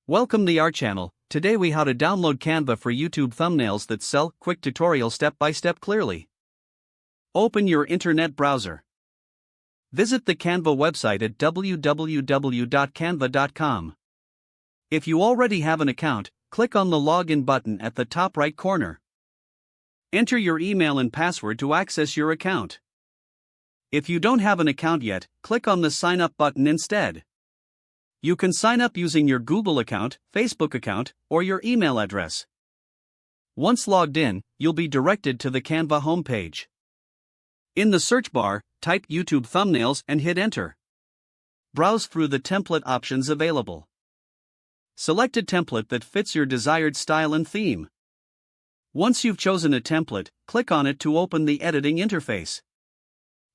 Welcome to our channel. Today we how to download Canva for YouTube thumbnails that sell. Quick tutorial step by step clearly. Open your internet browser. Visit the Canva website at www.canva.com. If you already have an account, click on the login button at the top right corner. Enter your email and password to access your account. If you don't have an account yet, click on the sign up button instead. You can sign up using your Google account, Facebook account, or your email address. Once logged in, you'll be directed to the Canva homepage. In the search bar, type YouTube thumbnails and hit enter. Browse through the template options available. Select a template that fits your desired style and theme. Once you've chosen a template, click on it to open the editing interface.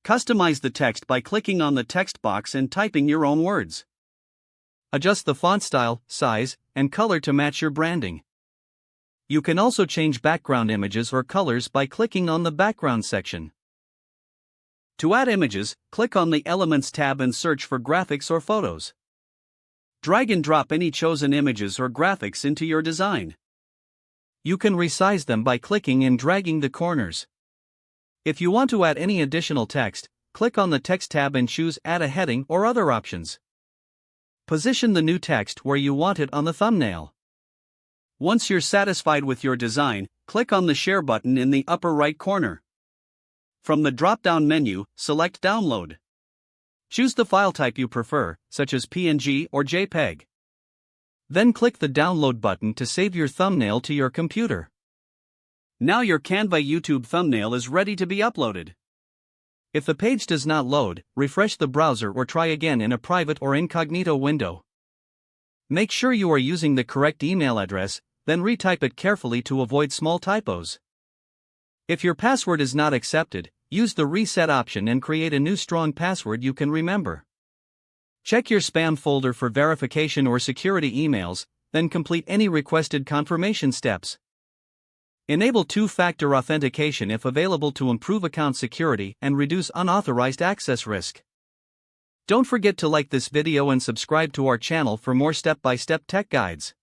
Customize the text by clicking on the text box and typing your own words. Adjust the font style, size, and color to match your branding. You can also change background images or colors by clicking on the background section. To add images, click on the Elements tab and search for graphics or photos. Drag and drop any chosen images or graphics into your design. You can resize them by clicking and dragging the corners. If you want to add any additional text, click on the Text tab and choose Add a heading or other options. Position the new text where you want it on the thumbnail. Once you're satisfied with your design, click on the Share button in the upper right corner. From the drop-down menu, select Download. Choose the file type you prefer, such as PNG or JPEG. Then click the Download button to save your thumbnail to your computer. Now your Canva YouTube thumbnail is ready to be uploaded. If the page does not load, refresh the browser or try again in a private or incognito window. Make sure you are using the correct email address, then retype it carefully to avoid small typos. If your password is not accepted, use the reset option and create a new strong password you can remember. Check your spam folder for verification or security emails, then complete any requested confirmation steps. Enable two-factor authentication if available to improve account security and reduce unauthorized access risk. Don't forget to like this video and subscribe to our channel for more step-by-step tech guides.